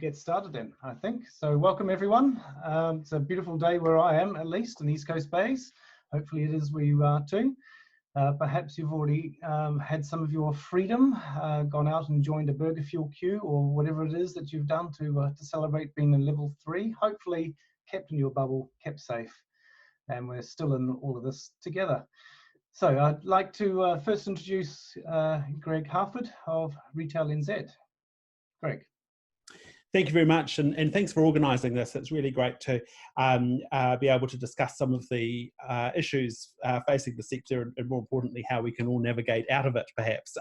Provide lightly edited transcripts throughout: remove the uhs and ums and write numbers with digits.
get started then, I think. So welcome everyone. It's a beautiful day where I am, at least in East Coast Bays. Hopefully it is where you are too. Perhaps you've already had some of your freedom, gone out and joined a burger fuel queue or whatever it is that you've done to celebrate being in level 3. Hopefully kept in your bubble, kept safe, and we're still in all of this together. So I'd like to first introduce Greg Harford of Retail NZ. Greg. Thank you very much, and thanks for organising this. It's really great to be able to discuss some of the issues facing the sector, and more importantly, how we can all navigate out of it, perhaps.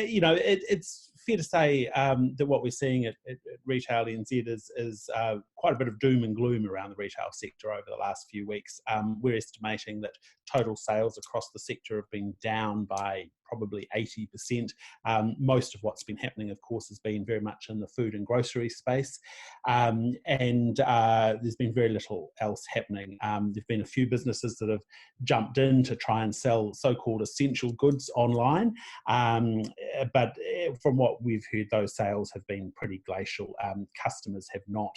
You know, it's fair to say that what we're seeing at Retail NZ is quite a bit of doom and gloom around the retail sector over the last few weeks. We're estimating that total sales across the sector have been down by probably 80%. Most of what's been happening, of course, has been very much in the food and grocery space, and there's been very little else happening. There've been a few businesses that have jumped in to try and sell so-called essential goods online, but from what we've heard, those sales have been pretty glacial. Customers have not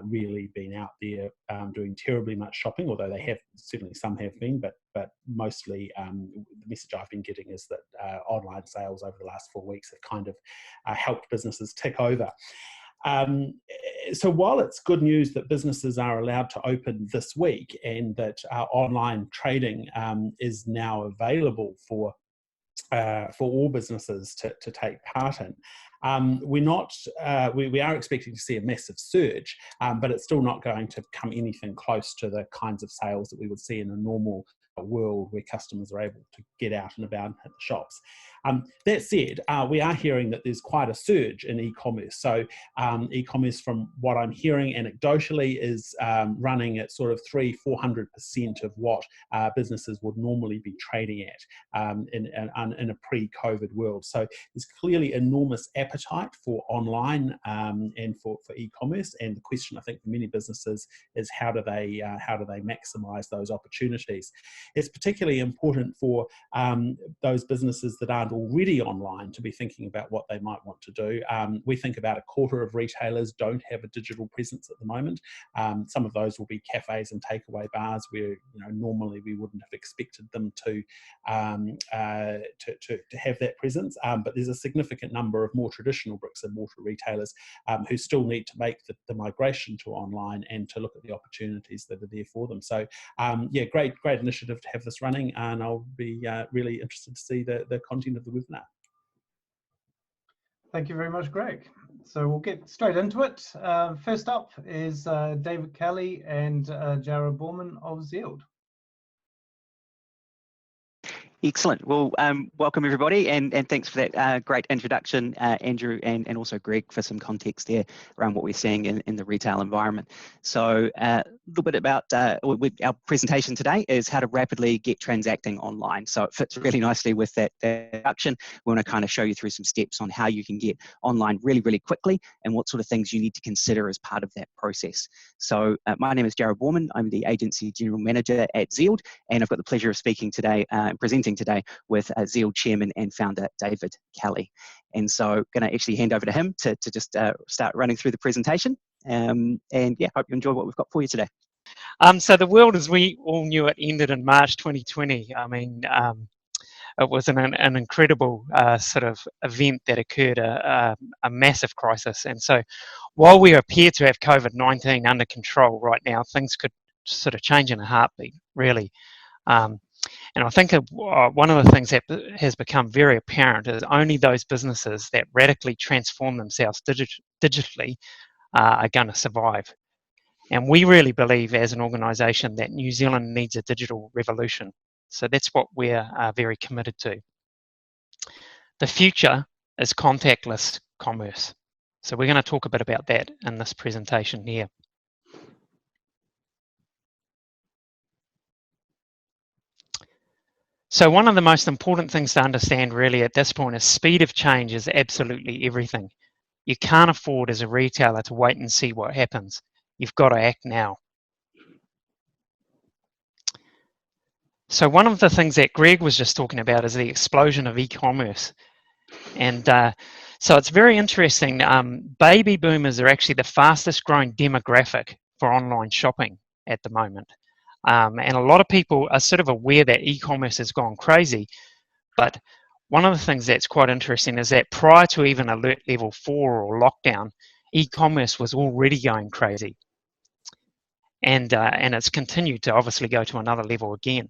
really been out there doing terribly much shopping, although they have, certainly some have been, but mostly the message I've been getting is that online sales over the last 4 weeks have kind of helped businesses tick over. So while it's good news that businesses are allowed to open this week and that online trading is now available for all businesses to take part in, we are expecting to see a massive surge, but it's still not going to come anything close to the kinds of sales that we would see in a normal world where customers are able to get out and about and hit the shops. That said, we are hearing that there's quite a surge in e-commerce. So e-commerce, from what I'm hearing anecdotally, is running at sort of 300–400% of what businesses would normally be trading at in a pre-COVID world. So there's clearly enormous appetite for online and for e-commerce. And the question, I think, for many businesses is how do they maximise those opportunities? It's particularly important for those businesses that aren't already online to be thinking about what they might want to do. We think about a quarter of retailers don't have a digital presence at the moment. Some of those will be cafes and takeaway bars where normally we wouldn't have expected them to have that presence. But there's a significant number of more traditional bricks and mortar retailers who still need to make the migration to online and to look at the opportunities that are there for them. So yeah, great initiative to have this running, and I'll be really interested to see the content of the webinar. Thank you very much, Greg. So we'll get straight into it. First up is David Kelly and Jarra Borman of Zeald. Excellent. Well, welcome everybody, and thanks for that great introduction, Andrew, and also Greg, for some context there around what we're seeing in the retail environment. So a little bit about our presentation today is how to rapidly get transacting online. So it fits really nicely with that introduction. We want to kind of show you through some steps on how you can get online really, really quickly and what sort of things you need to consider as part of that process. So my name is Jarra Borman. I'm the Agency General Manager at Zeald, and I've got the pleasure of speaking today, presenting today with Zeald Chairman and Founder David Kelly. And so going to actually hand over to him to just start running through the presentation. And yeah, hope you enjoy what we've got for you today. So the world as we all knew it ended in March 2020. I mean, it was an incredible sort of event that occurred, a massive crisis. And so while we appear to have COVID-19 under control right now, things could sort of change in a heartbeat, really. And I think one of the things that has become very apparent is only those businesses that radically transform themselves digitally are going to survive. And we really believe as an organisation that New Zealand needs a digital revolution. So that's what we're very committed to. The future is contactless commerce. So we're going to talk a bit about that in this presentation here. So one of the most important things to understand really at this point is speed of change is absolutely everything. You can't afford as a retailer to wait and see what happens. You've got to act now. So one of the things that Greg was just talking about is the explosion of e-commerce. And So it's very interesting. Baby boomers are actually the fastest growing demographic for online shopping at the moment. And a lot of people are sort of aware that e-commerce has gone crazy. But one of the things that's quite interesting is that prior to even alert level 4 or lockdown, e-commerce was already going crazy. And it's continued to obviously go to another level again.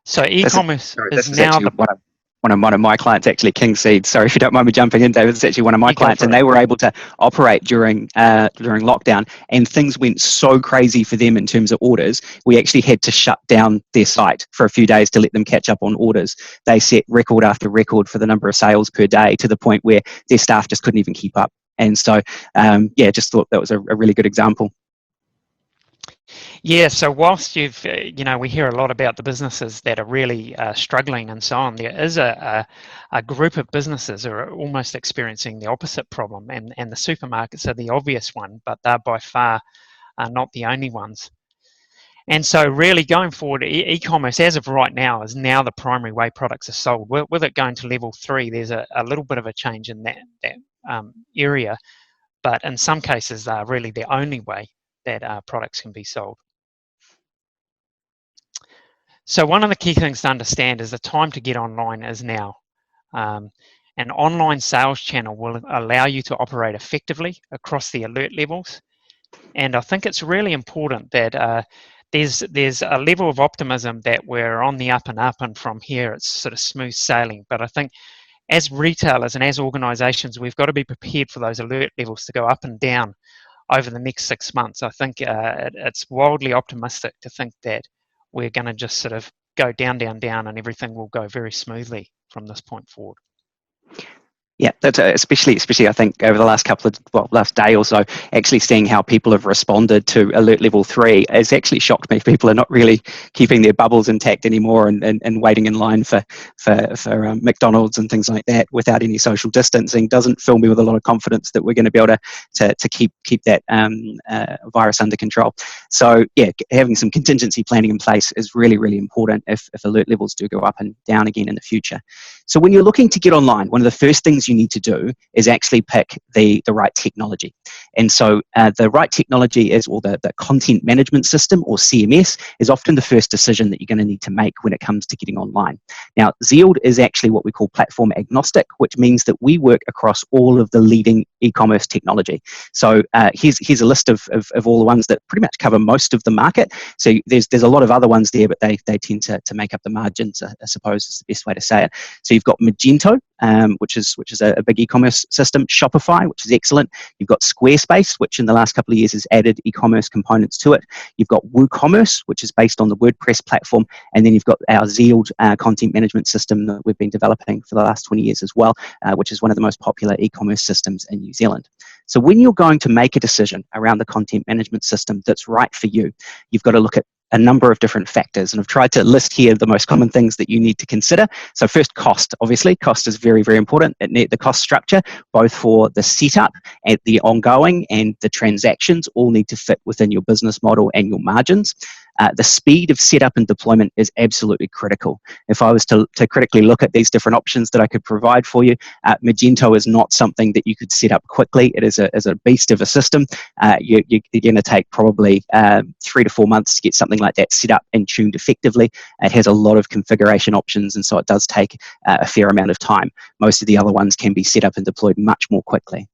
So e-commerce is now the... One of my clients, actually, Kingseed. Sorry if you don't mind me jumping in, David. It's actually one of my clients, and they were able to operate during lockdown, and things went so crazy for them in terms of orders. We actually had to shut down their site for a few days to let them catch up on orders. They set record after record for the number of sales per day, to the point where their staff just couldn't even keep up. And so, just thought that was a really good example. Yeah, so whilst we hear a lot about the businesses that are really struggling and so on, there is a group of businesses who are almost experiencing the opposite problem, and the supermarkets are the obvious one, but they're by far not the only ones. And so really going forward, e-commerce as of right now is now the primary way products are sold. With it going to level 3, there's a little bit of a change in that area, but in some cases they're really the only way that products can be sold. So one of the key things to understand is the time to get online is now. An online sales channel will allow you to operate effectively across the alert levels. And I think it's really important that there's a level of optimism that we're on the up, and from here it's sort of smooth sailing. But I think as retailers and as organisations, we've got to be prepared for those alert levels to go up and down over the next 6 months. I think it's wildly optimistic to think that we're going to just sort of go down, and everything will go very smoothly from this point forward. Yeah, that's especially I think over the last last day or so, actually seeing how people have responded to alert level 3 has actually shocked me. People are not really keeping their bubbles intact anymore, and waiting in line for McDonald's and things like that without any social distancing doesn't fill me with a lot of confidence that we're going to be able to keep that virus under control. So yeah, having some contingency planning in place is really, really important if alert levels do go up and down again in the future. So when you're looking to get online, one of the first things you need to do is actually pick the right technology. And so the right technology is, or the content management system, or CMS, is often the first decision that you're going to need to make when it comes to getting online. Now, Zeald is actually what we call platform agnostic, which means that we work across all of the leading e-commerce technology. So here's a list of all the ones that pretty much cover most of the market. So there's a lot of other ones there, but they tend to make up the margins, I suppose is the best way to say it. So you've got Magento, which is a big e-commerce system. Shopify, which is excellent. You've got Squarespace, which in the last couple of years has added e-commerce components to it. You've got WooCommerce, which is based on the WordPress platform, and then you've got our Zeald content management system that we've been developing for the last 20 years as well, which is one of the most popular e-commerce systems in New Zealand. So when you're going to make a decision around the content management system that's right for you, you've got to look at a number of different factors, and I've tried to list here the most common things that you need to consider. So first, cost. Obviously, cost is very, very important. The cost structure, both for the setup and the ongoing and the transactions, all need to fit within your business model and your margins. The speed of setup and deployment is absolutely critical. If I was to critically look at these different options that I could provide for you, Magento is not something that you could set up quickly. It is a beast of a system. You're going to take probably 3 to 4 months to get something like that set up and tuned effectively. It has a lot of configuration options, and so it does take a fair amount of time. Most of the other ones can be set up and deployed much more quickly.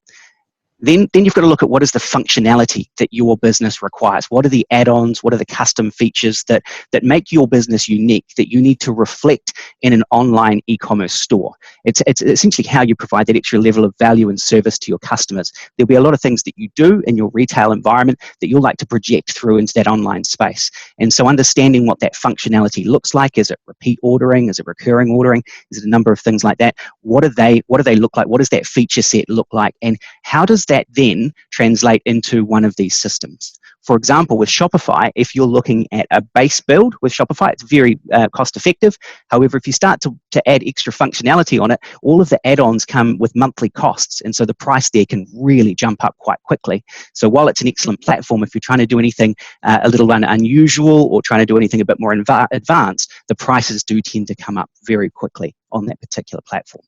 Then you've got to look at what is the functionality that your business requires. What are the add-ons? What are the custom features that make your business unique, that you need to reflect in an online e-commerce store? It's essentially how you provide that extra level of value and service to your customers. There'll be a lot of things that you do in your retail environment that you'll like to project through into that online space. And so understanding what that functionality looks like, is it repeat ordering? Is it recurring ordering? Is it a number of things like that? What do they look like? What does that feature set look like? And how does that then translate into one of these systems? For example, with Shopify, if you're looking at a base build with Shopify, it's very cost effective. However, if you start to add extra functionality on it, all of the add-ons come with monthly costs, and so the price there can really jump up quite quickly. So while it's an excellent platform, if you're trying to do anything a little unusual or trying to do anything a bit more advanced, the prices do tend to come up very quickly on that particular platform.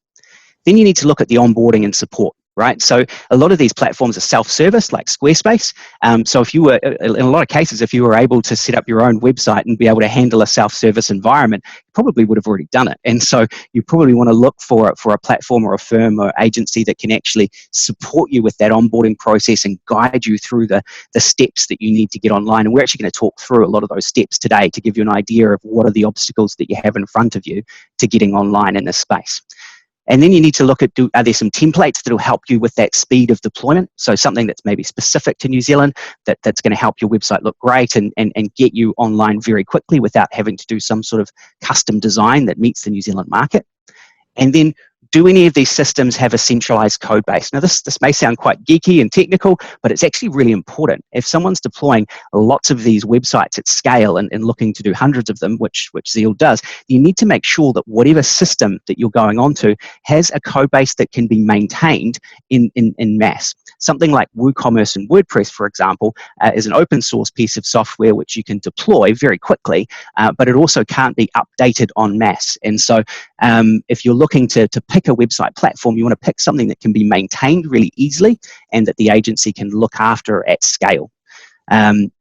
Then you need to look at the onboarding and support, right? So a lot of these platforms are self-service, like Squarespace. So if you were, in a lot of cases, if you were able to set up your own website and be able to handle a self-service environment, you probably would have already done it. And so you probably want to look for a platform or a firm or agency that can actually support you with that onboarding process and guide you through the steps that you need to get online. And we're actually going to talk through a lot of those steps today to give you an idea of what are the obstacles that you have in front of you to getting online in this space. And then you need to look at, are there some templates that will help you with that speed of deployment? So something that's maybe specific to New Zealand that's going to help your website look great and get you online very quickly without having to do some sort of custom design that meets the New Zealand market. And then, do any of these systems have a centralized code base? Now, this may sound quite geeky and technical, but it's actually really important. If someone's deploying lots of these websites at scale and looking to do hundreds of them, which Zeald does, you need to make sure that whatever system that you're going onto has a code base that can be maintained in mass. Something like WooCommerce and WordPress, for example, is an open source piece of software which you can deploy very quickly, but it also can't be updated en masse. And so if you're looking to pick a website platform, you want to pick something that can be maintained really easily and that the agency can look after at scale.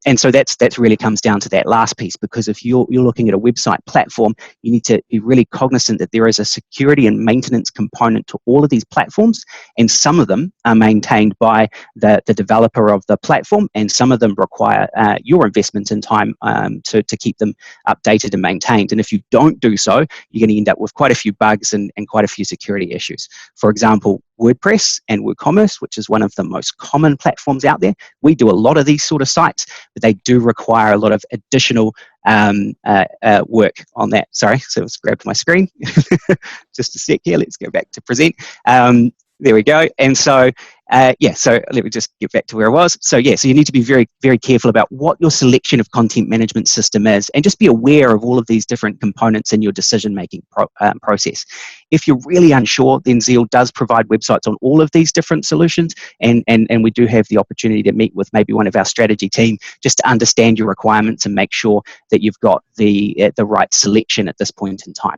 And so that's really comes down to that last piece, because if you're looking at a website platform, you need to be really cognizant that there is a security and maintenance component to all of these platforms, and some of them are maintained by the developer of the platform, and some of them require your investment in time to keep them updated and maintained. And if you don't do so, you're going to end up with quite a few bugs and quite a few security issues. For example, WordPress and WooCommerce, which is one of the most common platforms out there. We do a lot of these sort of sites, but they do require a lot of additional work on that. Sorry, so it's grabbed my screen. Just a sec here, let's go back to present. There we go. And so, so let me just get back to where I was. So you need to be very, very careful about what your selection of content management system is, and just be aware of all of these different components in your decision-making process. If you're really unsure, then Zeald does provide websites on all of these different solutions, and we do have the opportunity to meet with maybe one of our strategy team just to understand your requirements and make sure that you've got the right selection at this point in time.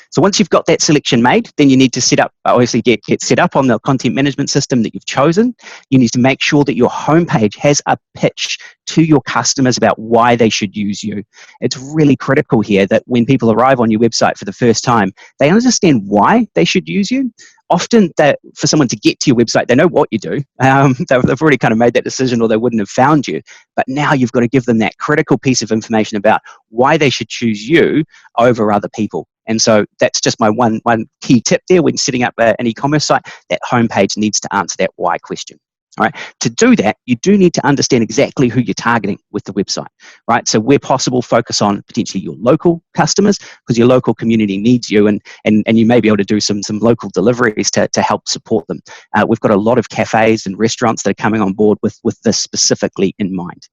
So once you've got that selection made, then you need to set up, obviously get set up on the content management system that you've chosen. You need to make sure that your homepage has a pitch to your customers about why they should use you. It's really critical here that when people arrive on your website for the first time, they understand why they should use you. Often that for someone to get to your website, they know what you do. They've already kind of made that decision, or they wouldn't have found you. But now you've got to give them that critical piece of information about why they should choose you over other people. And so that's just my one key tip there when setting up an e-commerce site. That homepage needs to answer that why question. All right. To do that, you do need to understand exactly who you're targeting with the website, right? So where possible, focus on potentially your local customers, because your local community needs you, and you may be able to do some local deliveries to help support them. We've got a lot of cafes and restaurants that are coming on board with this specifically in mind.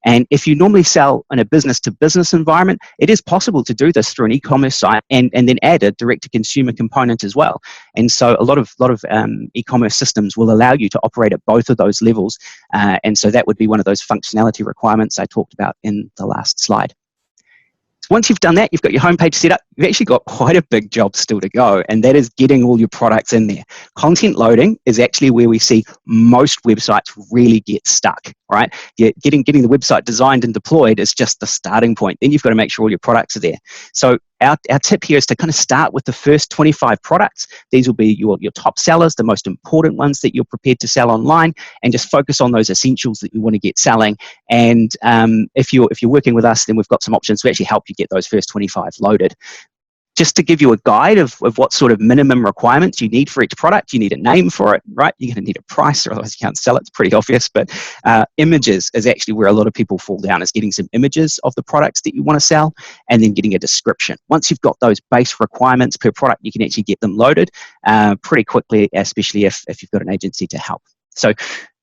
And if you normally sell in a business-to-business environment, it is possible to do this through an e-commerce site and then add a direct-to-consumer component as well. And so a lot of e-commerce systems will allow you to operate at both of those levels. And so that would be one of those functionality requirements I talked about in the last slide. Once you've done that, you've got your homepage set up, you've actually got quite a big job still to go, and that is getting all your products in there. Content loading is actually where we see most websites really get stuck, right? Getting the website designed and deployed is just the starting point. Then you've got to make sure all your products are there. So our tip here is to kind of start with the first 25 products. These will be your top sellers, the most important ones that you're prepared to sell online, and just focus on those essentials that you want to get selling. And if you're working with us, then we've got some options to actually help you get those first 25 loaded. Just to give you a guide of what sort of minimum requirements you need for each product, you need a name for it, right? You're going to need a price, or otherwise you can't sell it. It's pretty obvious. But images is actually where a lot of people fall down, is getting some images of the products that you want to sell, and then getting a description. Once you've got those base requirements per product, you can actually get them loaded pretty quickly, especially if you've got an agency to help. So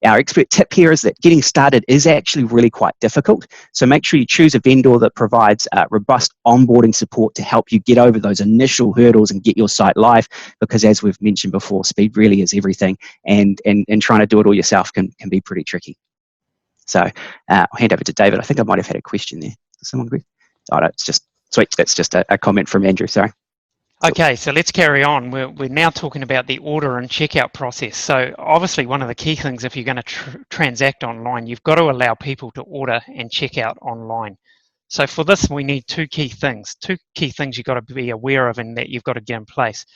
our expert tip here is that getting started is actually really quite difficult. So make sure you choose a vendor that provides robust onboarding support to help you get over those initial hurdles and get your site live, because as we've mentioned before, speed really is everything, and trying to do it all yourself can be pretty tricky. So I'll hand over to David. I think I might have had a question there. Someone agree? Oh, no, it's just sweet. That's just a comment from Andrew, sorry. Okay, so let's carry on. We're now talking about the order and checkout process. So obviously one of the key things, if you're going to transact online, you've got to allow people to order and check out online. So for this, we need two key things you've got to be aware of and that you've got to get in place.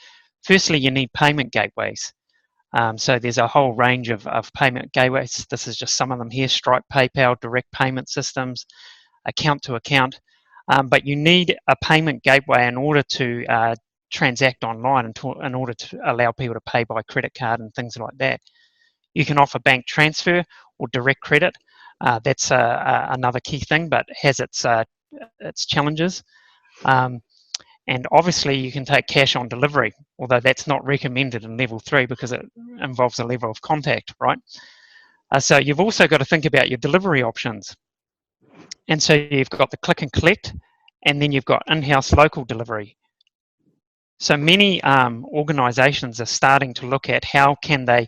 Firstly, you need payment gateways. So there's a whole range of payment gateways. This is just some of them here: Stripe, PayPal, direct payment systems, account to account. But you need a payment gateway in order to transact online and in order to allow people to pay by credit card and things like that. You can offer bank transfer or direct credit. That's another key thing, but has its challenges. And obviously you can take cash on delivery, although that's not recommended in level 3 because it involves a level of contact, right? So you've also got to think about your delivery options. And so you've got the click and collect, and then you've got in-house local delivery. So many organisations are starting to look at how can they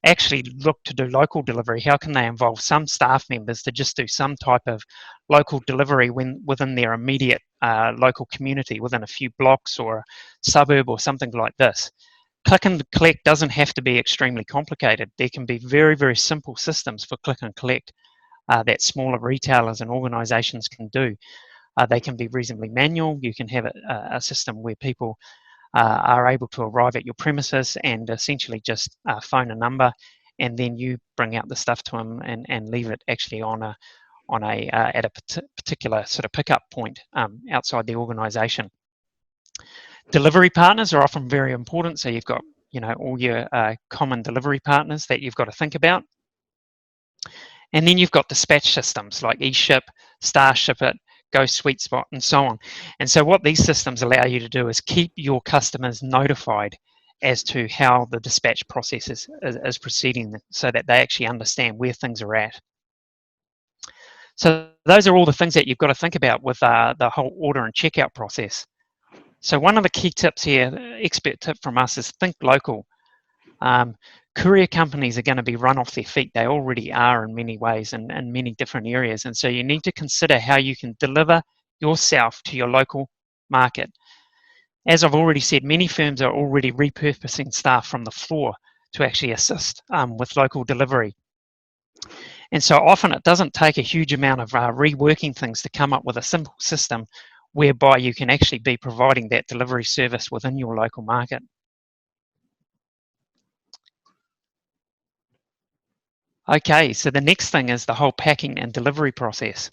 actually look to do local delivery. How can they involve some staff members to just do some type of local delivery within their immediate local community, within a few blocks or a suburb or something like this. Click and collect doesn't have to be extremely complicated. There can be very, very simple systems for click and collect that smaller retailers and organisations can do. They can be reasonably manual. You can have a system where people are able to arrive at your premises and essentially just phone a number, and then you bring out the stuff to them and leave it actually at a particular sort of pickup point outside the organisation. Delivery partners are often very important. So you've got all your common delivery partners that you've got to think about. And then you've got dispatch systems like eShip, Starship It, Go Sweet Spot, and so on. And so what these systems allow you to do is keep your customers notified as to how the dispatch process is proceeding, so that they actually understand where things are at. So those are all the things that you've got to think about with the whole order and checkout process. So one of the key tips here, expert tip from us, is think local. Courier companies are going to be run off their feet. They already are in many ways and in many different areas. And so you need to consider how you can deliver yourself to your local market. As I've already said, many firms are already repurposing staff from the floor to actually assist with local delivery. And so often it doesn't take a huge amount of reworking things to come up with a simple system whereby you can actually be providing that delivery service within your local market. Okay, so the next thing is the whole packing and delivery process.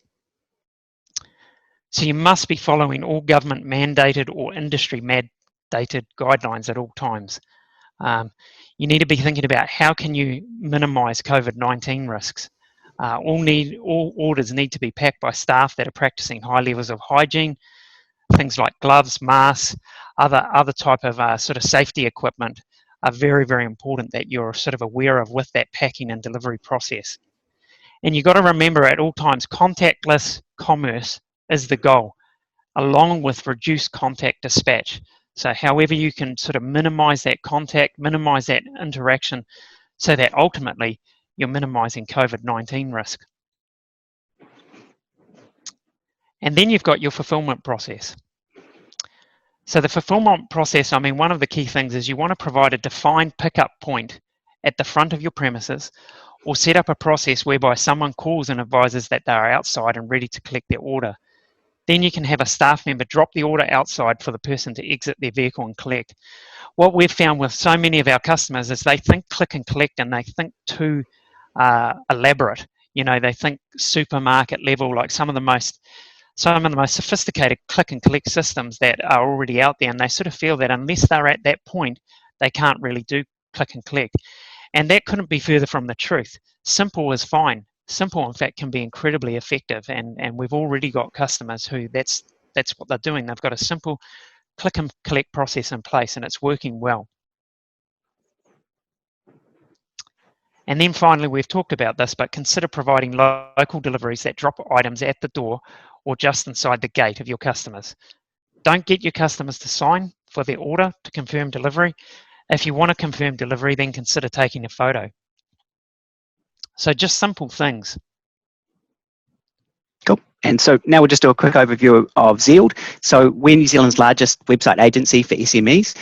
So you must be following all government mandated or industry mandated guidelines at all times. You need to be thinking about how can you minimize COVID-19 risks. All orders need to be packed by staff that are practicing high levels of hygiene, things like gloves, masks, other type of sort of safety equipment are very, very important that you're sort of aware of with that packing and delivery process. And you've got to remember at all times, contactless commerce is the goal, along with reduced contact dispatch. So however you can sort of minimize that contact, minimize that interaction, so that ultimately you're minimizing COVID-19 risk. And then you've got your fulfillment process. So the fulfillment process, I mean, one of the key things is you want to provide a defined pickup point at the front of your premises, or set up a process whereby someone calls and advises that they are outside and ready to collect their order. Then you can have a staff member drop the order outside for the person to exit their vehicle and collect. What we've found with so many of our customers is they think click and collect and they think too elaborate. They think supermarket level, like some of the most sophisticated click and collect systems that are already out there, and they sort of feel that unless they're at that point, they can't really do click and collect. And that couldn't be further from the truth. Simple is fine. Simple, in fact, can be incredibly effective, and we've already got customers who that's what they're doing. They've got a simple click and collect process in place, and it's working well. And then finally, we've talked about this, but consider providing local deliveries that drop items at the door or just inside the gate of your customers. Don't get your customers to sign for their order to confirm delivery. If you want to confirm delivery, then consider taking a photo. So just simple things. Cool. And so now we'll just do a quick overview of Zeald. So we're New Zealand's largest website agency for SMEs.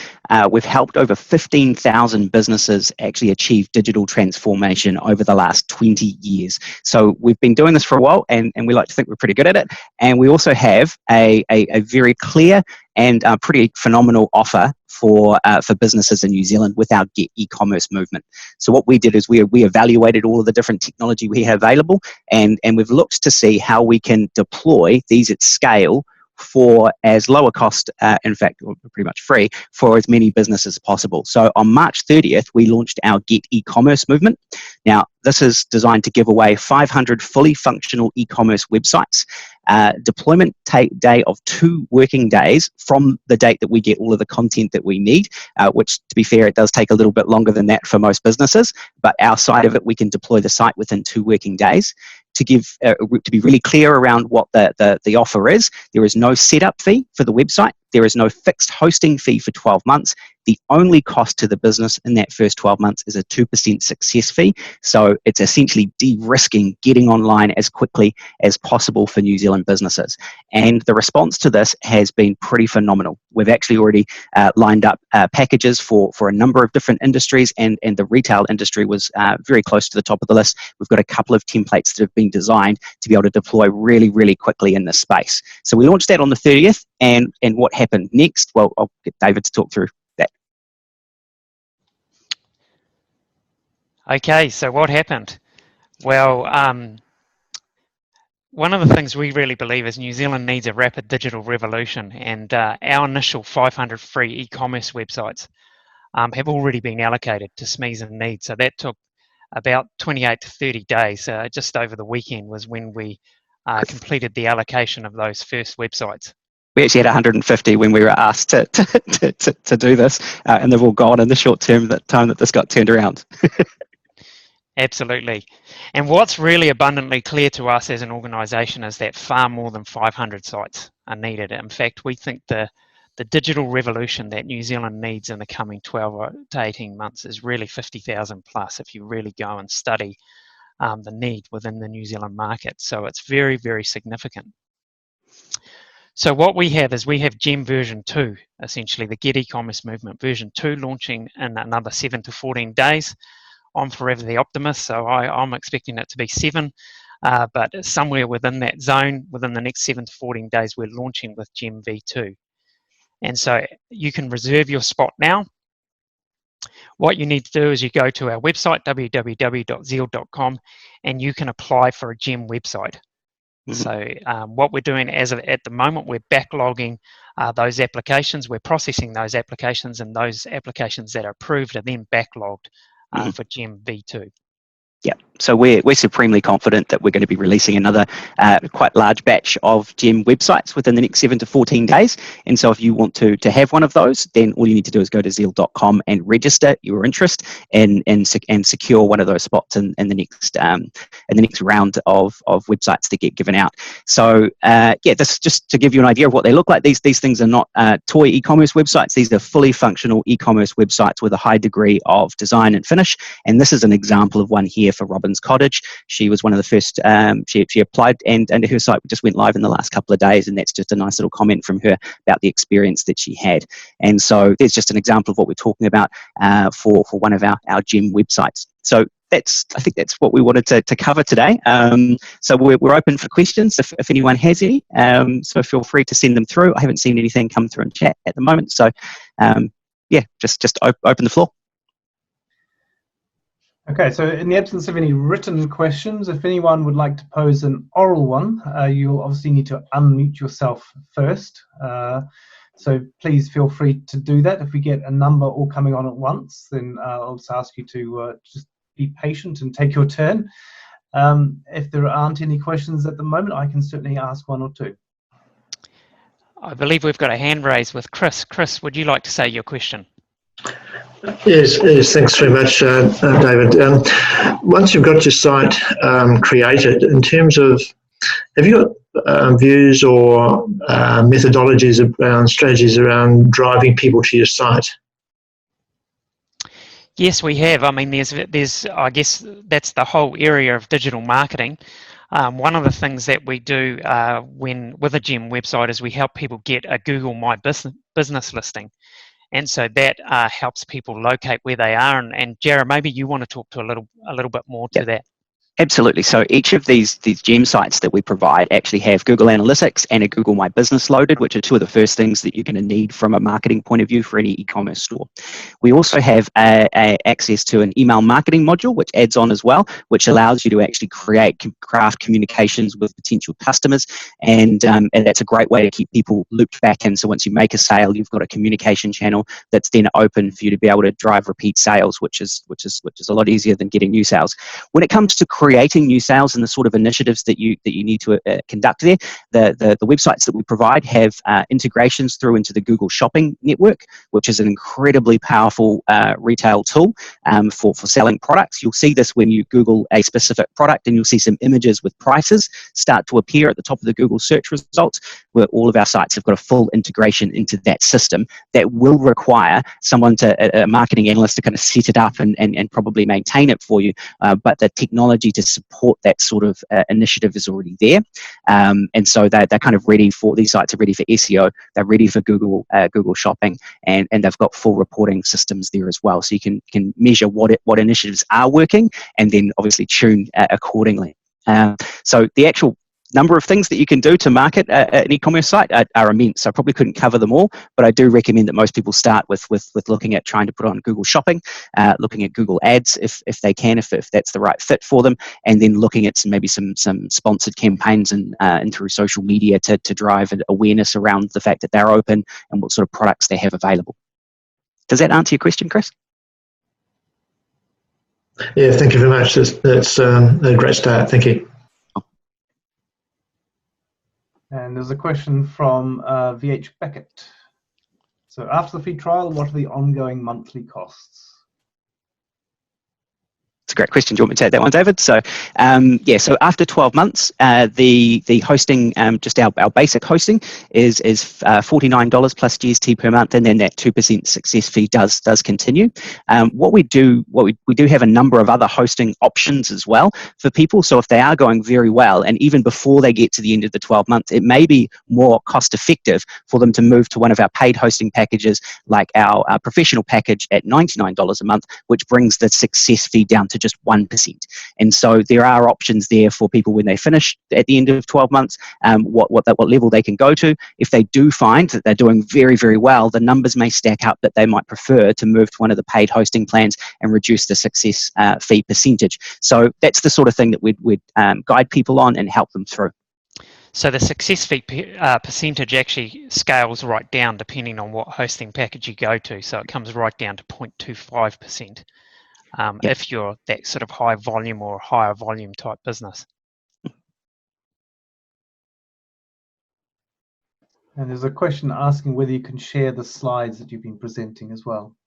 We've helped over 15,000 businesses actually achieve digital transformation over the last 20 years. So we've been doing this for a while, and we like to think we're pretty good at it. And we also have a very clear and pretty phenomenal offer for businesses in New Zealand with our Get eCommerce movement. So what we did is we evaluated all of the different technology we have available, and we've looked to see how we can deploy these at scale for as low a cost, in fact, pretty much free, for as many businesses as possible. So on March 30th, we launched our Get eCommerce movement. Now, this is designed to give away 500 fully functional e-commerce websites. Deployment day of 2 working days from the date that we get all of the content that we need, which, to be fair, it does take a little bit longer than that for most businesses, but our side of it, we can deploy the site within 2 working days. To be really clear around what the offer is, there is no setup fee for the website. There is no fixed hosting fee for 12 months. The only cost to the business in that first 12 months is a 2% success fee. So it's essentially de-risking getting online as quickly as possible for New Zealand businesses. And the response to this has been pretty phenomenal. We've actually already lined up packages for a number of different industries, and the retail industry was very close to the top of the list. We've got a couple of templates that have been designed to be able to deploy really, really quickly in this space. So we launched that on the 30th, and what happened next? Well, I'll get David to talk through that. Okay, so what happened? Well, one of the things we really believe is New Zealand needs a rapid digital revolution, and our initial 500 free e-commerce websites have already been allocated to SMEs in need. So that took about 28 to 30 days. Just over the weekend was when we completed the allocation of those first websites. We actually had 150 when we were asked to do this, and they've all gone in the short time that this got turned around. Absolutely. And what's really abundantly clear to us as an organisation is that far more than 500 sites are needed. In fact, we think the digital revolution that New Zealand needs in the coming 12 to 18 months is really 50,000 plus if you really go and study the need within the New Zealand market. So it's very, very significant. So what we have is we have GEM version 2, essentially the Get eCommerce movement version 2, launching in another 7 to 14 days. I'm forever the optimist, so I'm expecting it to be 7, but somewhere within that zone, within the next 7 to 14 days, we're launching with GEM v2. And so you can reserve your spot now. What you need to do is you go to our website, www.zeald.com, and you can apply for a GEM website. So what we're doing at the moment, we're backlogging those applications. We're processing those applications, and those applications that are approved are then backlogged for GEM v2. Yeah, so we're supremely confident that we're going to be releasing another quite large batch of GEM websites within the next 7 to 14 days. And so if you want to have one of those, then all you need to do is go to zeald.com and register your interest and secure one of those spots in the next round of websites that get given out. So yeah, this just to give you an idea of what they look like. These things are not toy e-commerce websites. These are fully functional e-commerce websites with a high degree of design and finish. And this is an example of one here for Robin's Cottage. She was one of the first, she applied and her site just went live in the last couple of days, and that's just a nice little comment from her about the experience that she had. And so there's just an example of what we're talking about for one of our GEM websites. So I think that's what we wanted to cover today. So we're open for questions if anyone has any. So feel free to send them through. I haven't seen anything come through in chat at the moment. So yeah, just open the floor. Okay, so in the absence of any written questions, if anyone would like to pose an oral one, you'll obviously need to unmute yourself first. So please feel free to do that. If we get a number all coming on at once, then I'll just ask you to just be patient and take your turn. If there aren't any questions at the moment, I can certainly ask one or two. I believe we've got a hand raised with Chris. Chris, would you like to say your question? Yes, thanks very much, David. Once you've got your site created, in terms of, have you got views or methodologies around strategies around driving people to your site? Yes, we have. I mean, there's I guess that's the whole area of digital marketing. One of the things that we do with a gem website is we help people get a Google My Business listing. And so that helps people locate where they are. And Jarra, maybe you want to talk to a little bit more to that. Absolutely. So each of these gem sites that we provide actually have Google Analytics and a Google My Business loaded, which are two of the first things that you're going to need from a marketing point of view for any e-commerce store. We also have access to an email marketing module, which adds on as well, which allows you to actually craft communications with potential customers, and that's a great way to keep people looped back in. So once you make a sale, you've got a communication channel that's then open for you to be able to drive repeat sales, which is a lot easier than getting new sales. When it comes to creating new sales and the sort of initiatives that you need to conduct there, the websites that we provide have integrations through into the Google Shopping Network, which is an incredibly powerful retail tool for selling products. You'll see this when you Google a specific product, and you'll see some images with prices start to appear at the top of the Google search results, where all of our sites have got a full integration into that system. That will require someone a marketing analyst to kind of set it up and probably maintain it for you, but the technology to support that sort of initiative is already there, and so they're kind of ready for, these sites are ready for SEO, they're ready for Google Shopping, and they've got full reporting systems there as well, so you can measure what initiatives are working and then obviously tune accordingly. So the actual number of things that you can do to market an e-commerce site are immense. So I probably couldn't cover them all, but I do recommend that most people start with looking at trying to put on Google Shopping, looking at Google Ads if they can, if that's the right fit for them, and then looking at maybe some sponsored campaigns and through social media to drive awareness around the fact that they're open and what sort of products they have available. Does that answer your question, Chris? Yeah, thank you very much. That's a great start. Thank you. And there's a question from VH Beckett. So after the free trial, what are the ongoing monthly costs? It's a great question. Do you want me to take that one, David? So, yeah. So after 12 months, the hosting, just our basic hosting, is $49 plus GST per month, and then that 2% success fee does continue. What we do have a number of other hosting options as well for people. So if they are going very well, and even before they get to the end of the 12 months, it may be more cost effective for them to move to one of our paid hosting packages, like our professional package at $99 a month, which brings the success fee down to just 1%. And so there are options there for people when they finish at the end of 12 months, what level they can go to. If they do find that they're doing very, very well, the numbers may stack up that they might prefer to move to one of the paid hosting plans and reduce the success fee percentage. So that's the sort of thing that we'd guide people on and help them through. So the success fee percentage actually scales right down depending on what hosting package you go to. So it comes right down to 0.25%. Yep. If you're that sort of high volume or higher volume type business. And there's a question asking whether you can share the slides that you've been presenting as well.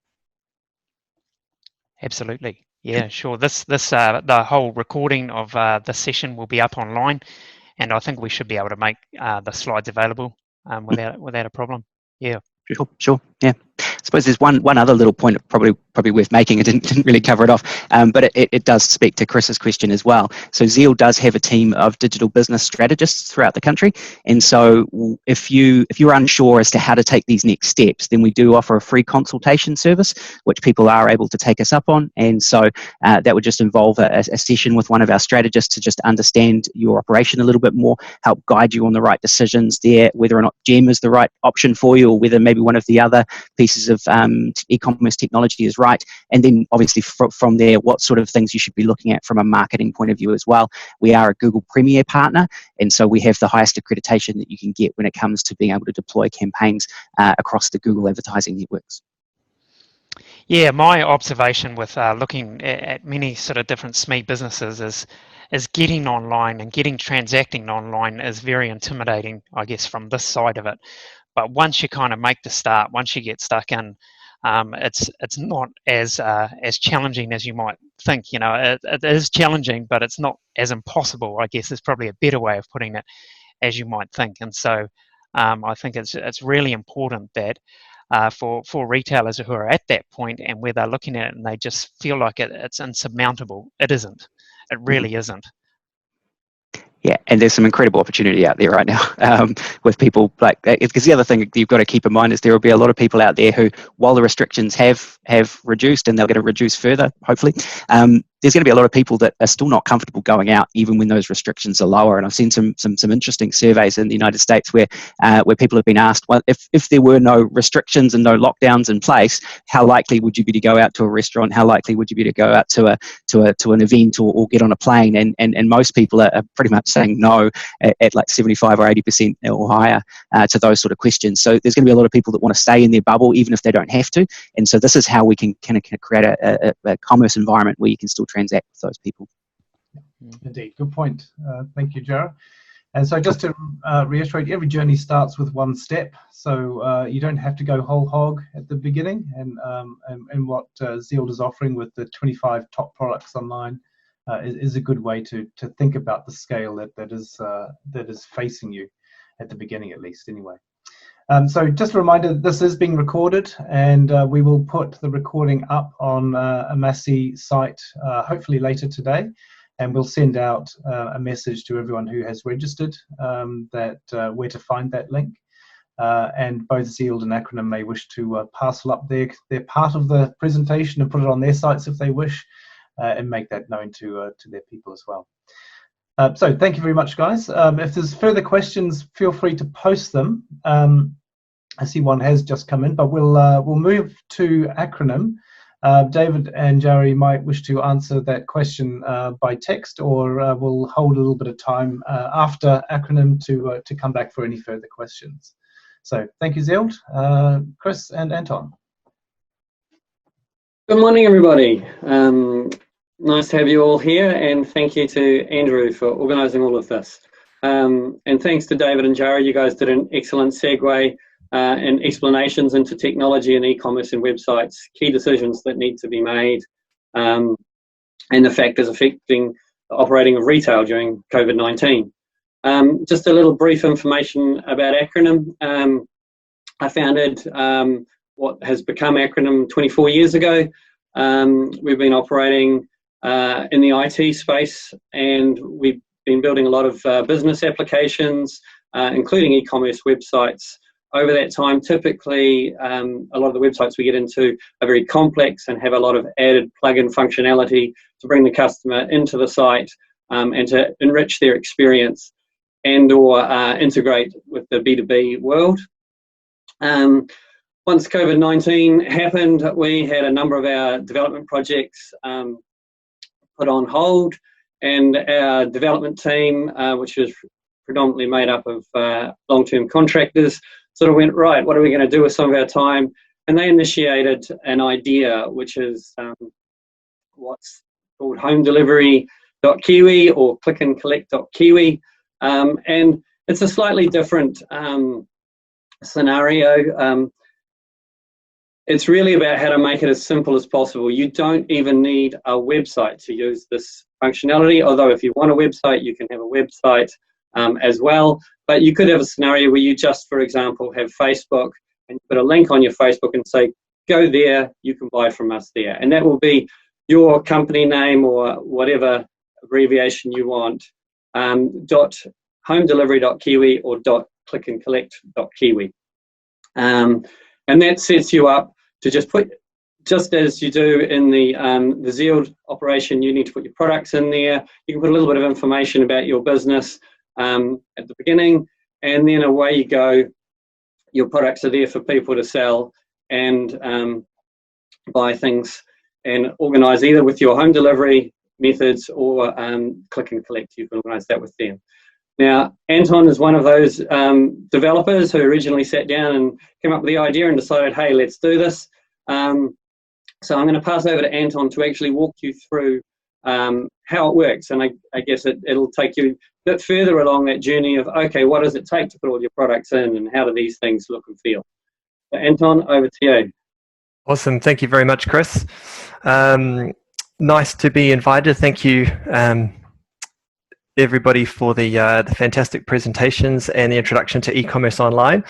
Absolutely. Yeah, sure. The whole recording of the session will be up online, and I think we should be able to make the slides available without a problem. Yeah. Sure. Yeah. I suppose there's one other little point probably worth making. I didn't really cover it off, but it does speak to Chris's question as well. So Zeald does have a team of digital business strategists throughout the country, and so if you're unsure as to how to take these next steps, then we do offer a free consultation service, which people are able to take us up on. And so that would just involve a session with one of our strategists to just understand your operation a little bit more, help guide you on the right decisions there, whether or not GEM is the right option for you, or whether maybe one of the other pieces of e-commerce technology is right, and then obviously from there what sort of things you should be looking at from a marketing point of view as well. We are a Google Premier partner, and so we have the highest accreditation that you can get when it comes to being able to deploy campaigns across the Google advertising networks. Yeah, my observation with looking at many sort of different SME businesses is getting online and transacting online is very intimidating, I guess, from this side of it. But once you kind of make the start, once you get stuck in, it's not as challenging as you might think. You know, it is challenging, but it's not as impossible, I guess, is probably a better way of putting it, as you might think. And so I think it's really important that for retailers who are at that point and where they're looking at it and they just feel like it's insurmountable, it isn't. It really isn't. Yeah, and there's some incredible opportunity out there right now with people like, because the other thing you've got to keep in mind is there will be a lot of people out there who, while the restrictions have reduced, and they're going to reduce further, hopefully, there's going to be a lot of people that are still not comfortable going out even when those restrictions are lower. And I've seen some interesting surveys in the United States where people have been asked, well, if there were no restrictions and no lockdowns in place, how likely would you be to go out to a restaurant? How likely would you be to go out to an event or get on a plane? And most people are pretty much saying no at like 75 or 80% or higher to those sort of questions. So there's going to be a lot of people that want to stay in their bubble even if they don't have to. And so this is how we can kind of create a commerce environment where you can still transact with those people. Indeed, good point. Thank you, Jarra. And so just to reiterate, every journey starts with one step. So you don't have to go whole hog at the beginning. And what Zeald is offering with the 25 top products online is a good way to think about the scale that is facing you at the beginning, at least, anyway. So just a reminder, this is being recorded, and we will put the recording up on a Massey site hopefully later today, and we'll send out a message to everyone who has registered that where to find that link. And both Zeald and Acronym may wish to parcel up their part of the presentation and put it on their sites if they wish, and make that known to their people as well. So thank you very much, guys. If there's further questions, feel free to post them. I see one has just come in, but we'll move to Acronym. David and Jarra might wish to answer that question by text, or we'll hold a little bit of time after Acronym to come back for any further questions. So thank you, Zeald, Chris and Anton. Good morning, everybody. Nice to have you all here, and thank you to Andrew for organising all of this. And thanks to David and Jarra, you guys did an excellent segue and explanations into technology and e-commerce and websites, key decisions that need to be made, and the factors affecting the operating of retail during COVID-19. Just a little brief information about Acronym. I founded what has become Acronym 24 years ago. We've been operating in the IT space, and we've been building a lot of business applications, including e-commerce websites. Over that time, typically, a lot of the websites we get into are very complex and have a lot of added plug-in functionality to bring the customer into the site and to enrich their experience and or integrate with the B2B world. Once COVID-19 happened, we had a number of our development projects put on hold, and our development team, which was predominantly made up of long-term contractors, sort of went, right, what are we going to do with some of our time? And they initiated an idea, which is what's called homedelivery.kiwi or clickandcollect.kiwi. And it's a slightly different scenario. It's really about how to make it as simple as possible. You don't even need a website to use this functionality, although if you want a website, you can have a website as well. But you could have a scenario where you just, for example, have Facebook and you put a link on your Facebook and say, go there, you can buy from us there. And that will be your company name or whatever abbreviation you want, .homedelivery.kiwi or .clickandcollect.kiwi. And that sets you up to just put, just as you do in the Zeald operation, you need to put your products in there. You can put a little bit of information about your business at the beginning, and then away you go. Your products are there for people to sell and buy things and organise either with your home delivery methods or click and collect. You can organise that with them. Now, Anton is one of those developers who originally sat down and came up with the idea and decided, hey, let's do this. So I'm going to pass over to Anton to actually walk you through how it works. And I guess it'll take you a bit further along that journey of, okay, what does it take to put all your products in and how do these things look and feel? So Anton, over to you. Awesome. Thank you very much, Chris. Nice to be invited. Thank you, everybody, for the fantastic presentations and the introduction to e-commerce online.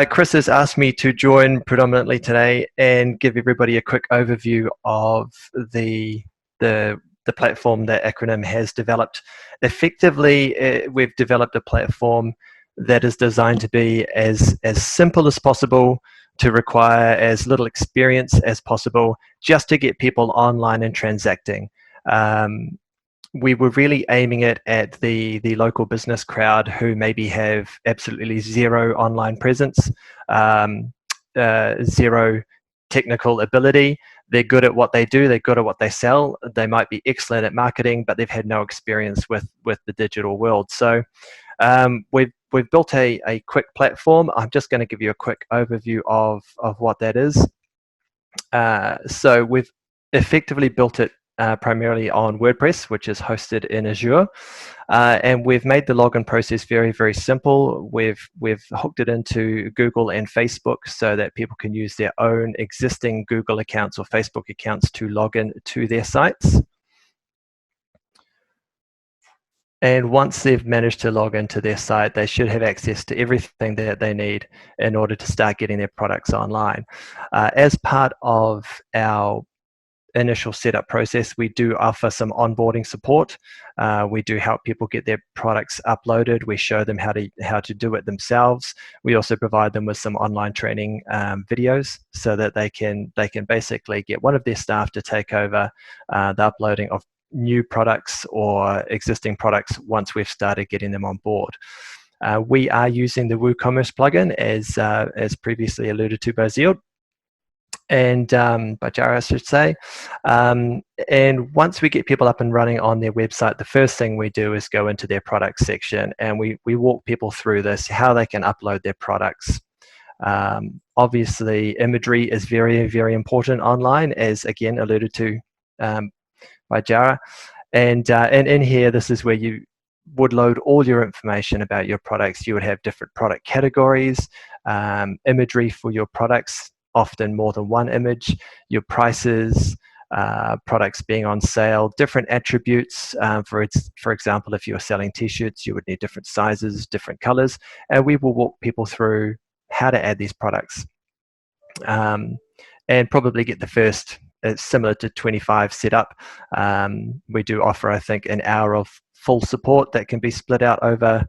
Chris has asked me to join predominantly today and give everybody a quick overview of the the platform that Acronym has developed. Effectively, we've developed a platform that is designed to be as simple as possible, to require as little experience as possible, just to get people online and transacting. We were really aiming it at the local business crowd who maybe have absolutely zero online presence, zero technical ability. They're good at what they do, they're good at what they sell, they might be excellent at marketing, but they've had no experience with the digital world. So we've built a quick platform. I'm just going to give you a quick overview of what that is. So we've effectively built it primarily on WordPress, which is hosted in Azure, and we've made the login process very, very simple. We've hooked it into Google and Facebook so that people can use their own existing Google accounts or Facebook accounts to log in to their sites. And once they've managed to log into their site, they should have access to everything that they need in order to start getting their products online. As part of our initial setup process, we do offer some onboarding support. We do help people get their products uploaded. We show them how to do it themselves. We also provide them with some online training videos so that they can basically get one of their staff to take over the uploading of new products or existing products once we've started getting them on board. We are using the WooCommerce plugin as previously alluded to by Zeald, and by Jarra, I should say. And once we get people up and running on their website, the first thing we do is go into their product section, and we walk people through this, how they can upload their products. Obviously, imagery is very, very important online, as again alluded to by Jarra. And in here, this is where you would load all your information about your products. You would have different product categories, imagery for your products, often more than one image, your prices, products being on sale, different attributes. For example, if you're selling t-shirts, you would need different sizes, different colors, and we will walk people through how to add these products, and probably get the first, similar to 25 set up. We do offer, I think, an hour of full support that can be split out over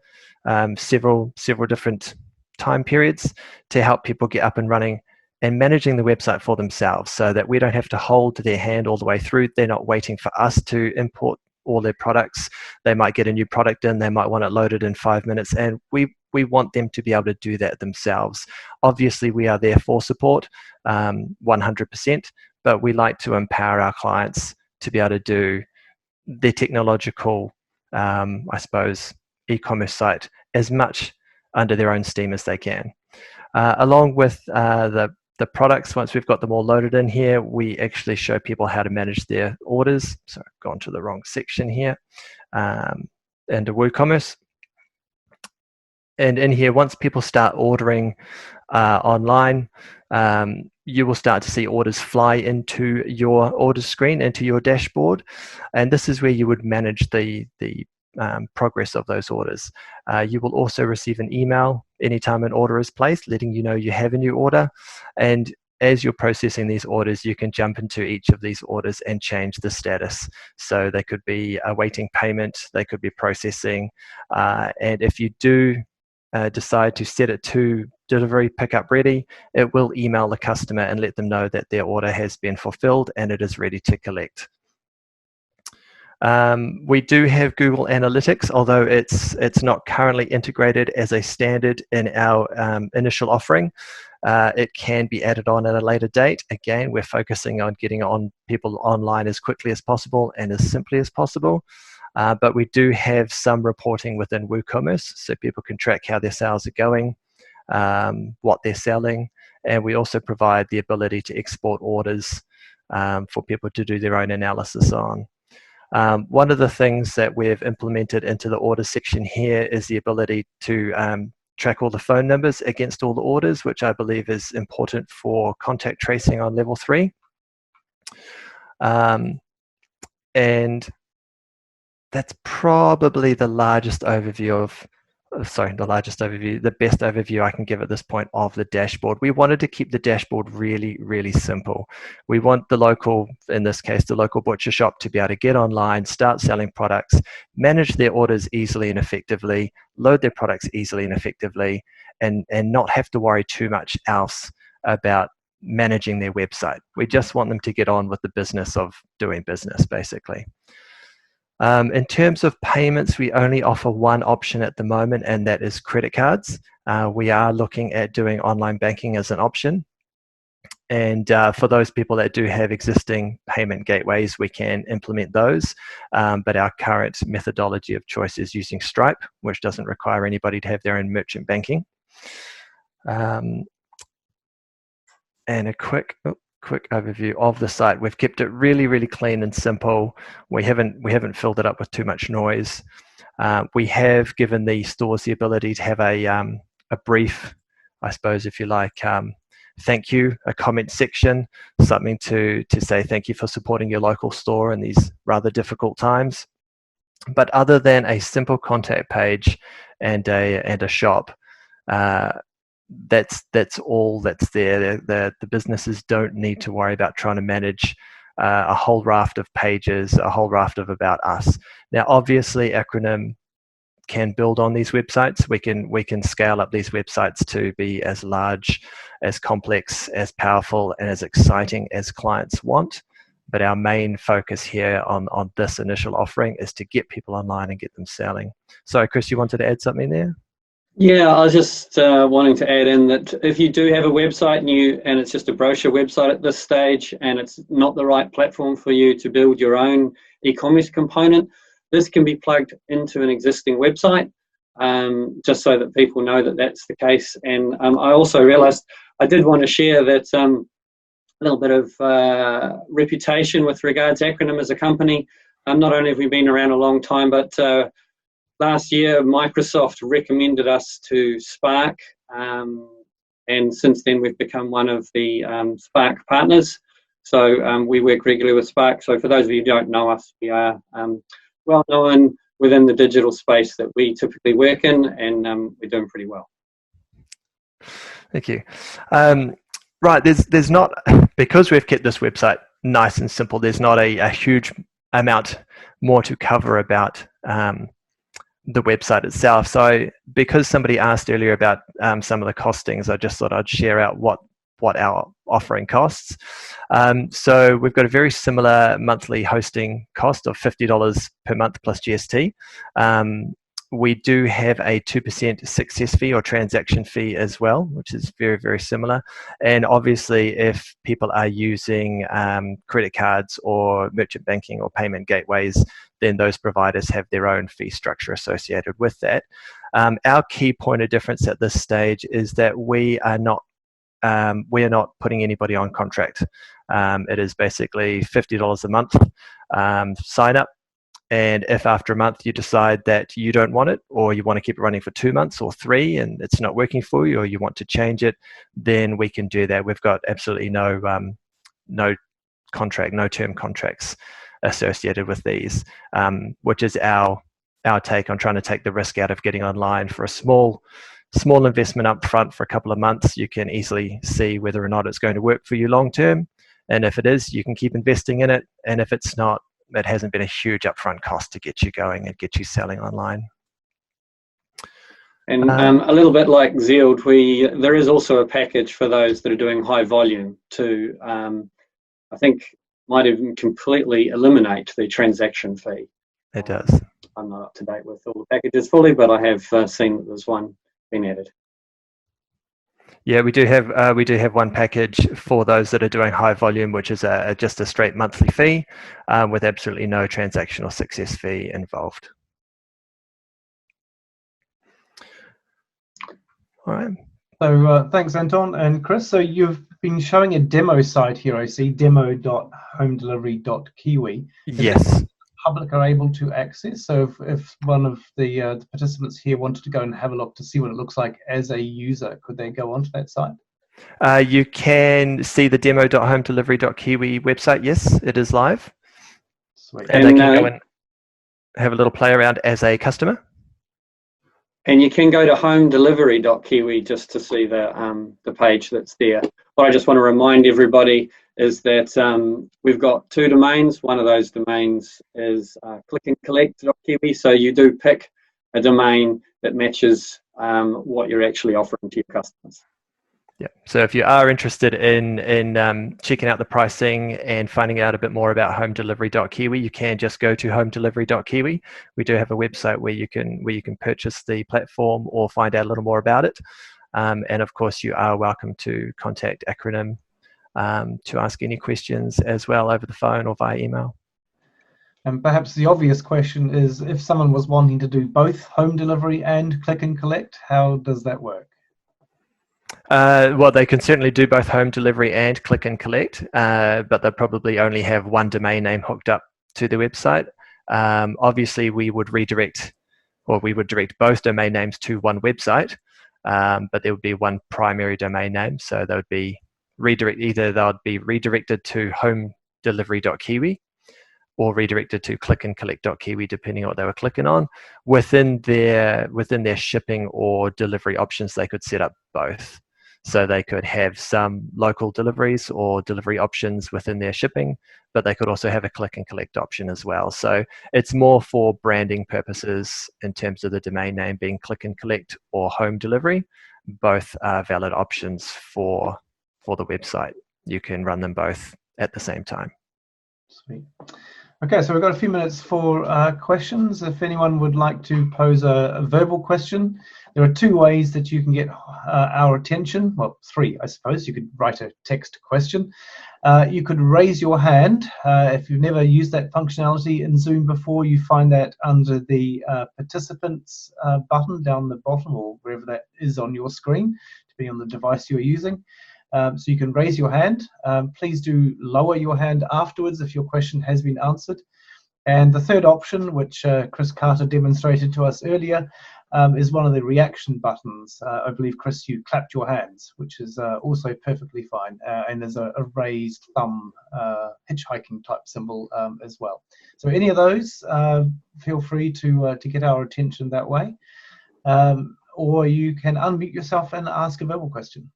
several different time periods to help people get up and running and managing the website for themselves, so that we don't have to hold their hand all the way through. They're not waiting for us to import all their products. They might get a new product in, they might want it loaded in 5 minutes, and we want them to be able to do that themselves. Obviously, we are there for support 100%, but we like to empower our clients to be able to do their technological, I suppose, e-commerce site as much under their own steam as they can. Along with the products, once we've got them all loaded in here, we actually show people how to manage their orders. So I've gone to the wrong section here, into WooCommerce. And in here, once people start ordering online, you will start to see orders fly into your orders screen, into your dashboard. And this is where you would manage the progress of those orders. You will also receive an email anytime an order is placed, letting you know you have a new order. And as you're processing these orders, you can jump into each of these orders and change the status. So they could be awaiting payment, they could be processing. And if you do decide to set it to delivery pickup ready, it will email the customer and let them know that their order has been fulfilled and it is ready to collect. We do have Google Analytics, although it's not currently integrated as a standard in our initial offering. It can be added on at a later date. Again, we're focusing on getting people online as quickly as possible and as simply as possible. But we do have some reporting within WooCommerce, so people can track how their sales are going, what they're selling, and we also provide the ability to export orders for people to do their own analysis on. One of the things that we've implemented into the order section here is the ability to track all the phone numbers against all the orders, which I believe is important for contact tracing on level 3. And that's probably the largest overview the largest overview, the best overview I can give at this point of the dashboard. We wanted to keep the dashboard really, really simple. We want the local, in this case, the local butcher shop to be able to get online, start selling products, manage their orders easily and effectively, load their products easily and effectively, and not have to worry too much else about managing their website. We just want them to get on with the business of doing business, basically. In terms of payments, we only offer one option at the moment, and that is credit cards. We are looking at doing online banking as an option. And for those people that do have existing payment gateways, we can implement those. But our current methodology of choice is using Stripe, which doesn't require anybody to have their own merchant banking. And a quick overview of the site. We've kept it really, really clean and simple. We haven't filled it up with too much noise. We have given the stores the ability to have a brief, I suppose, if you like, thank you, a comment section, something to say thank you for supporting your local store in these rather difficult times. But other than a simple contact page and a shop, that's all that's there. The businesses don't need to worry about trying to manage a whole raft of pages, a whole raft of about us. Now, obviously, Acronym can build on these websites. We can scale up these websites to be as large, as complex, as powerful, and as exciting as clients want. But our main focus here on this initial offering is to get people online and get them selling. So, Chris, you wanted to add something there? Yeah, I was just wanting to add in that if you do have a website and it's just a brochure website at this stage and it's not the right platform for you to build your own e-commerce component, this can be plugged into an existing website, just so that people know that that's the case. And I also realised I did want to share that a little bit of reputation with regards to Acronym as a company. Not only have we been around a long time, but last year, Microsoft recommended us to Spark, and since then we've become one of the Spark partners. So we work regularly with Spark. So for those of you who don't know us, we are well known within the digital space that we typically work in, and we're doing pretty well. Thank you. Right, there's not, because we've kept this website nice and simple, there's not a huge amount more to cover about the website itself. So because somebody asked earlier about some of the costings, I just thought I'd share out what our offering costs. So we've got a very similar monthly hosting cost of $50 per month plus GST. We do have a 2% success fee or transaction fee as well, which is very, very similar. And obviously, if people are using credit cards or merchant banking or payment gateways, then those providers have their own fee structure associated with that. Our key point of difference at this stage is that we are not putting anybody on contract. It is basically $50 a month sign up. And if after a month you decide that you don't want it, or you want to keep it running for 2 months or 3 and it's not working for you, or you want to change it, then we can do that. We've got absolutely no term contracts associated with these, which is our take on trying to take the risk out of getting online. For a small investment up front for a couple of months, you can easily see whether or not it's going to work for you long term. And if it is, you can keep investing in it. And if it's not, it hasn't been a huge upfront cost to get you going and get you selling online. And a little bit like Zeald, there is also a package for those that are doing high volume to, I think, might even completely eliminate the transaction fee. It does. I'm not up to date with all the packages fully, but I have seen that there's one been added. Yeah, we do have one package for those that are doing high volume, which is just a straight monthly fee with absolutely no transaction or success fee involved. All right. So thanks, Anton and Chris. So you've been showing a demo site here, I see, demo.homedelivery.kiwi. Yes. Public are able to access. So if one of the participants here wanted to go and have a look to see what it looks like as a user, could they go onto that site? You can see the demo.homedelivery.kiwi website. Yes, it is live. Sweet. And they can go and have a little play around as a customer. And you can go to homedelivery.kiwi just to see the page that's there. What I just want to remind everybody is that we've got 2 domains. One of those domains is clickandcollect.kiwi. So you do pick a domain that matches what you're actually offering to your customers. Yeah. So if you are interested in checking out the pricing and finding out a bit more about homedelivery.kiwi, you can just go to homedelivery.kiwi. We do have a website where you can purchase the platform or find out a little more about it. And of course, you are welcome to contact Acronym to ask any questions as well over the phone or via email. And perhaps the obvious question is, if someone was wanting to do both home delivery and click and collect, how does that work? Well, they can certainly do both home delivery and click and collect, but they'll probably only have one domain name hooked up to the website. Obviously, we would direct both domain names to one website, but there would be one primary domain name. So they would be redirected to homedelivery.kiwi or redirected to clickandcollect.kiwi, depending on what they were clicking on. Within their shipping or delivery options, they could set up both. So they could have some local deliveries or delivery options within their shipping, but they could also have a click and collect option as well. So it's more for branding purposes in terms of the domain name being click and collect or home delivery. Both are valid options for the website. You can run them both at the same time. Sweet. Okay, so we've got a few minutes for questions. If anyone would like to pose a verbal question, there are 2 ways that you can get our attention. Well, 3, I suppose. You could write a text question. You could raise your hand. If you've never used that functionality in Zoom before, you find that under the participants button down the bottom, or wherever that is on your screen, depending on the device you're using. So you can raise your hand. Please do lower your hand afterwards if your question has been answered. And the third option, which Chris Carter demonstrated to us earlier, is one of the reaction buttons. I believe, Chris, you clapped your hands, which is also perfectly fine. And there's a raised thumb hitchhiking type symbol as well. So any of those, feel free to get our attention that way. Or you can unmute yourself and ask a verbal question.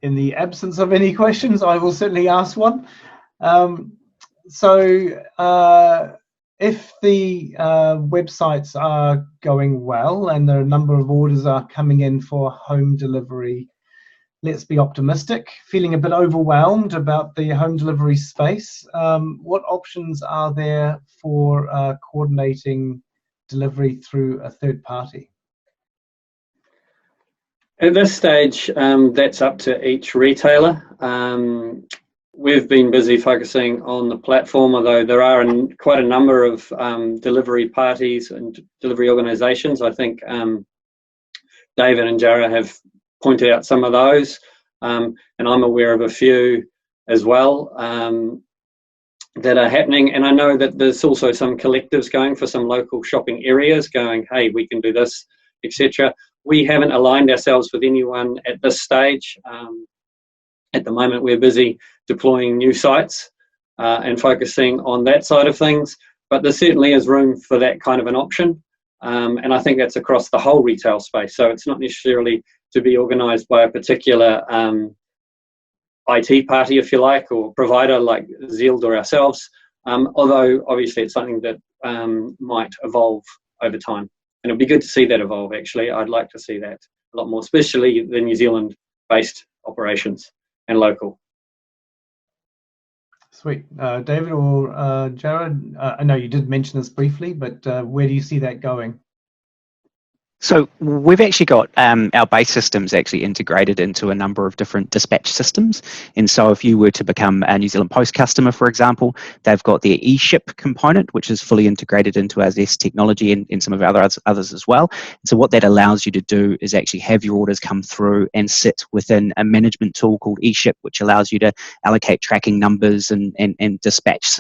In the absence of any questions, I will certainly ask one. If the websites are going well and the number of orders are coming in for home delivery, let's be optimistic, feeling a bit overwhelmed about the home delivery space, what options are there for coordinating delivery through a third party? At this stage, that's up to each retailer. We've been busy focusing on the platform, although there are quite a number of delivery parties and delivery organisations. I think David and Jarra have pointed out some of those, and I'm aware of a few as well that are happening. And I know that there's also some collectives going for some local shopping areas going, hey, we can do this, etc. We haven't aligned ourselves with anyone at this stage. At the moment, we're busy deploying new sites and focusing on that side of things, but there certainly is room for that kind of an option. And I think that's across the whole retail space. So it's not necessarily to be organised by a particular IT party, if you like, or provider like Zeald or ourselves, although obviously it's something that might evolve over time. And it'd be good to see that evolve, actually. I'd like to see that a lot more, especially the New Zealand-based operations and local. Sweet. David or Jarra, I know you did mention this briefly, but where do you see that going? So we've actually got our base systems actually integrated into a number of different dispatch systems. And so if you were to become a New Zealand Post customer, for example, they've got their eShip component, which is fully integrated into our Zest technology and some of our others as well. And so what that allows you to do is actually have your orders come through and sit within a management tool called eShip, which allows you to allocate tracking numbers and dispatch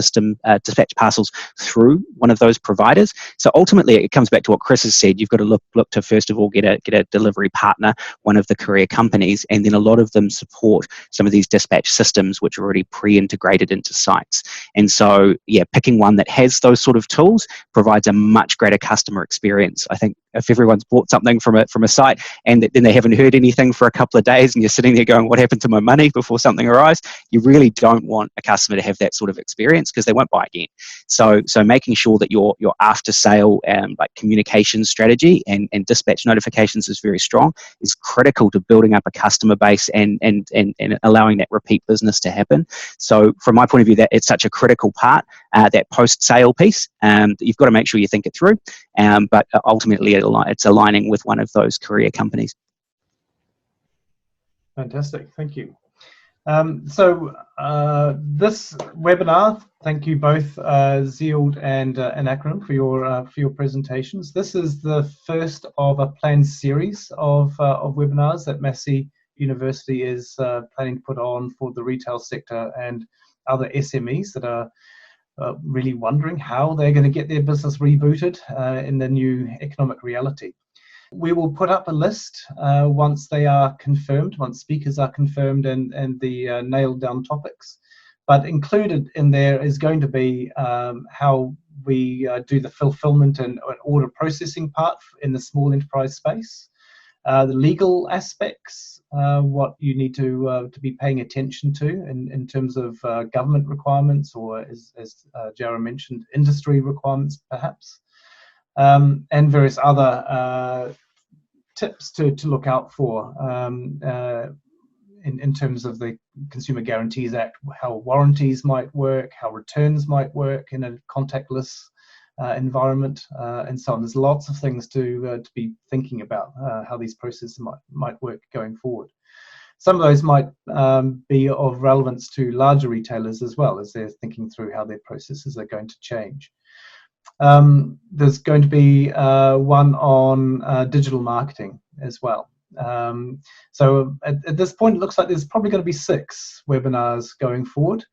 parcels through one of those providers. So ultimately, it comes back to what Chris has said. You've got to look look to first of all get a delivery partner, one of the courier companies, and then a lot of them support some of these dispatch systems which are already pre-integrated into sites. And so, yeah, picking one that has those sort of tools provides a much greater customer experience. I think if everyone's bought something from a site and then they haven't heard anything for a couple of days and you're sitting there going, what happened to my money, before something arrives, you really don't want a customer to have that sort of experience, because they won't buy again. So making sure that your after sale like communication strategy and dispatch notifications is very strong is critical to building up a customer base and allowing that repeat business to happen. So from my point of view, that it's such a critical part, that post-sale piece, that you've got to make sure you think it through, but ultimately it's aligning with one of those courier companies. Fantastic, thank you. This webinar, thank you both, Zeald and Akron, for your presentations. This is the first of a planned series of webinars that Massey University is planning to put on for the retail sector and other SMEs that are really wondering how they're going to get their business rebooted in the new economic reality. We will put up a list once they are confirmed, once speakers are confirmed and the nailed down topics. But included in there is going to be how we do the fulfillment and order processing part in the small enterprise space, the legal aspects, what you need to be paying attention to in terms of government requirements, or as Jarra mentioned, industry requirements perhaps. And various other tips to look out for in terms of the Consumer Guarantees Act, how warranties might work, how returns might work in a contactless environment, and so on. There's lots of things to be thinking about, how these processes might work going forward. Some of those might be of relevance to larger retailers as well, as they're thinking through how their processes are going to change. There's going to be one on digital marketing as well. So at this point, it looks like there's probably going to be 6 webinars going forward.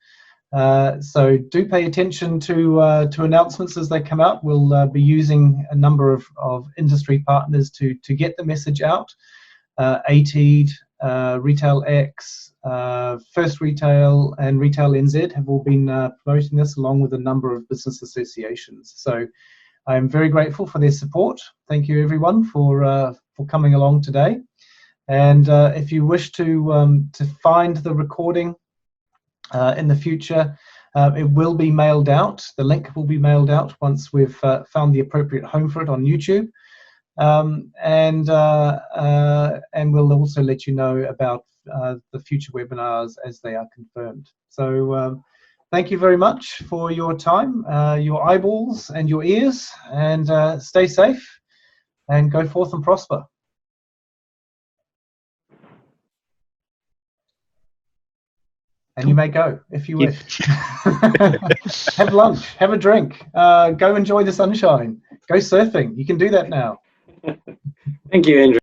So do pay attention to announcements as they come out. We'll be using a number of industry partners to get the message out. ATEED, Retail X, First Retail and Retail NZ have all been promoting this, along with a number of business associations. So I'm very grateful for their support. Thank you everyone for coming along today. And if you wish to find the recording in the future, it will be mailed out. The link will be mailed out once we've found the appropriate home for it on YouTube. And we'll also let you know about the future webinars as they are confirmed. So thank you very much for your time, your eyeballs and your ears, and stay safe and go forth and prosper. And you may go if you wish. Have lunch, have a drink, go enjoy the sunshine, go surfing. You can do that now. Thank you, Andrew.